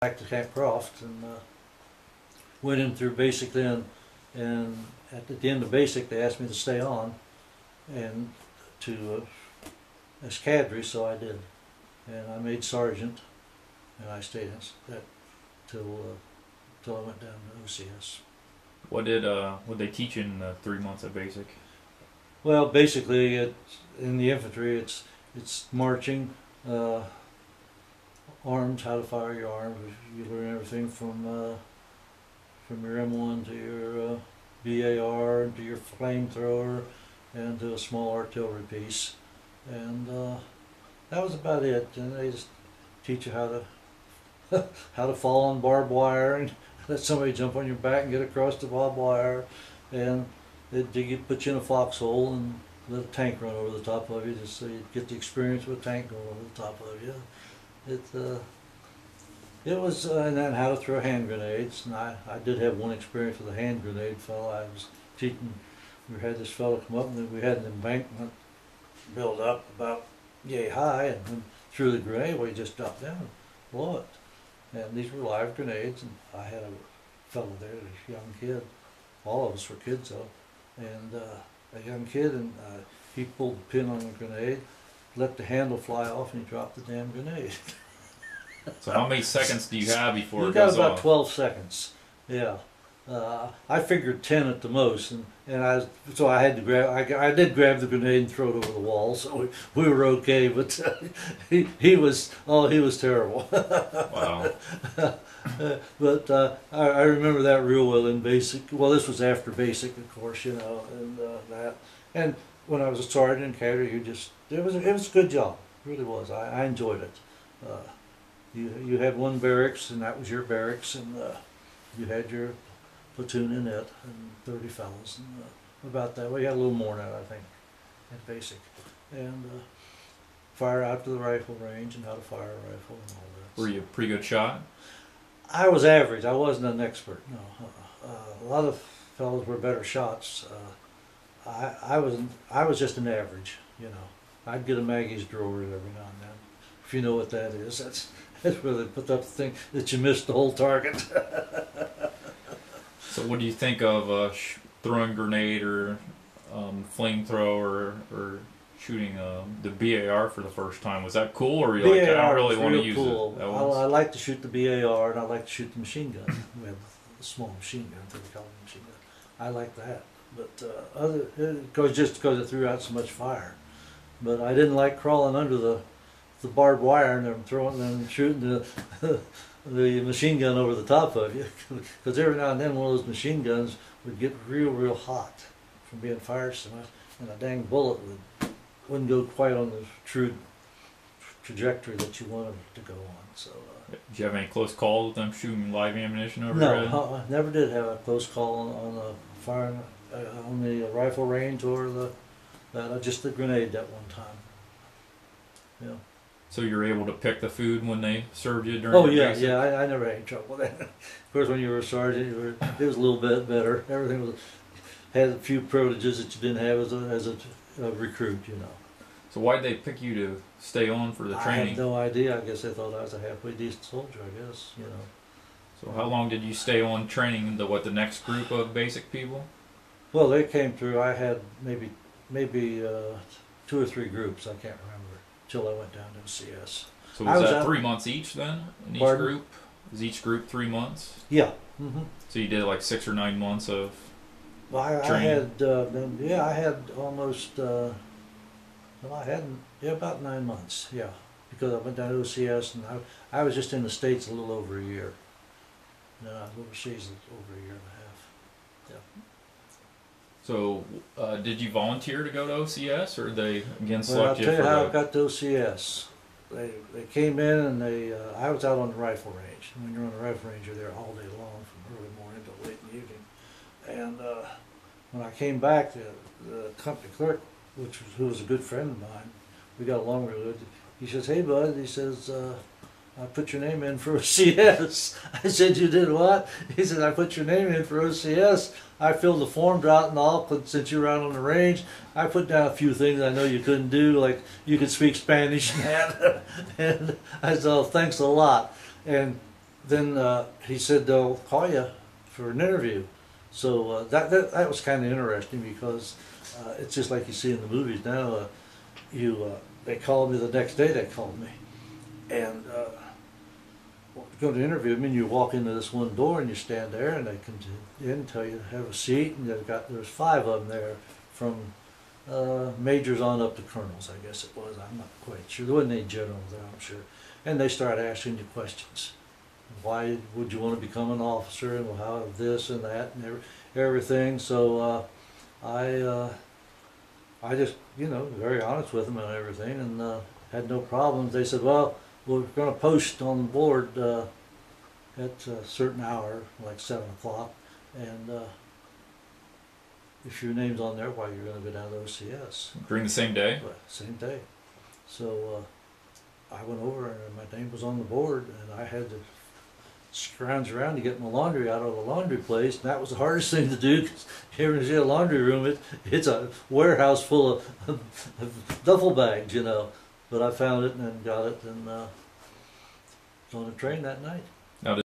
back to Camp Croft and went in through basic then, and at the end of basic they asked me to stay on and to as cadre, so I did, and I made sergeant, and I stayed in that till I went down to OCS. What did they teach in 3 months of basic? Well, basically, in the infantry, it's marching, arms, how to fire your arms. You learn everything from your M1 to your BAR to your flamethrower and to a small artillery piece, and that was about it. And they just teach you how to fall on barbed wire and let somebody jump on your back and get across the barbed wire, and they put you in a foxhole and let a tank run over the top of you, just so you get the experience with a tank going over the top of you. It was, and then how to throw hand grenades. And I did have one experience with a hand grenade fellow. I was teaching. We had this fellow come up, and then we had an embankment build up about yay high, and then threw the grenade. Well, he just dropped down and blew it. And these were live grenades, and I had a fellow there, this young kid. All of us were kids though, and a young kid, and he pulled the pin on the grenade, let the handle fly off, and he dropped the damn grenade. So how many seconds do you have before you it goes off? You got about 12 seconds. Yeah, I figured 10 at the most, so I had to grab. I did grab the grenade and throw it over the wall, so we were okay. But he was terrible. Wow. But I remember that real well in basic. Well, this was after basic, of course, you know, and that. And when I was a sergeant in cadre, it was a good job. It really was. I enjoyed it. You had one barracks, and that was your barracks, and you had your platoon in it, and 30 fellows, and about that. We had a little more than that, I think, at basic, and fire out to the rifle range and how to fire a rifle and all that. Were you a pretty good shot? I was average. I wasn't an expert. No, a lot of fellows were better shots. I was just an average. You know, I'd get a Maggie's drawer every now and then. If you know what that is, that's where they put up the thing that you missed the whole target. So what do you think of throwing a grenade or flamethrower or shooting the BAR for the first time? Was that cool, or you like, I don't really want to use cool. it? I like to shoot the BAR, and I like to shoot the machine gun. We have a small machine gun, they call it machine gun. I like that, but just because it threw out so much fire. But I didn't like crawling under the barbed wire and then shooting the machine gun over the top of you, because every now and then one of those machine guns would get real hot from being fired so much, and a dang bullet wouldn't go quite on the true trajectory that you wanted it to go on. So. Did you have any close calls with them shooting live ammunition over your head? No, I never did have a close call on the firing on the rifle range or just the grenade that one time. Yeah. So you were able to pick the food when they served you during? Oh yeah, basic? Yeah. I never had any trouble with that. Of course, when you were a sergeant, it was a little bit better. Everything had a few privileges that you didn't have as a recruit, you know. So why did they pick you to stay on for the training? I have no idea. I guess they thought I was a halfway decent soldier, I guess, you know. So how long did you stay on training the next group of basic people? Well, they came through. I had maybe 2 or 3 groups. I can't remember till I went down to CS. So was that 3 months each then in each group? Was each group 3 months? Yeah. Mm-hmm. So you did like 6 or 9 months of training? I had almost. I hadn't. Yeah, about 9 months. Yeah, because I went down to OCS, and I was just in the States a little over a year. And then I was overseas over a year and a half. Yeah. So, did you volunteer to go to OCS, or did they again select you? Well, I'll tell you how I got to OCS. They came in, and I was out on the rifle range. When you're on the rifle range, you're there all day long, from early morning till late in the evening. And when I came back, the company clerk, who was a good friend of mine, we got along really good. He says, "Hey, bud," he says, "I put your name in for OCS." I said, "You did what?" He said, "I put your name in for OCS. I filled the forms out and all, since you were out on the range. I put down a few things I know you couldn't do, like you could speak Spanish and that." And I said, "Oh, thanks a lot." And then he said they'll call you for an interview. So that was kind of interesting because it's just like you see in the movies now. They called me the next day. They called me, and go to interview me. And you walk into this one door and you stand there, and they come in and tell you to have a seat. And there's 5 of them there, from majors on up to colonels, I guess it was. I'm not quite sure. There wasn't any generals there, I'm sure. And they start asking you questions. Why would you want to become an officer, and how this and that and everything? So I just, very honest with them and everything, and had no problems. They said, well, we're going to post on the board at a certain hour, like 7 o'clock, and if your name's on there, why, you're going to go down to OCS. During the same day? Same day. So I went over, and my name was on the board, and I had to scrounge around to get my laundry out of the laundry place, and that was the hardest thing to do, because here in a laundry room, it's a warehouse full of duffel bags, But I found it and then got it, and was on a train that night.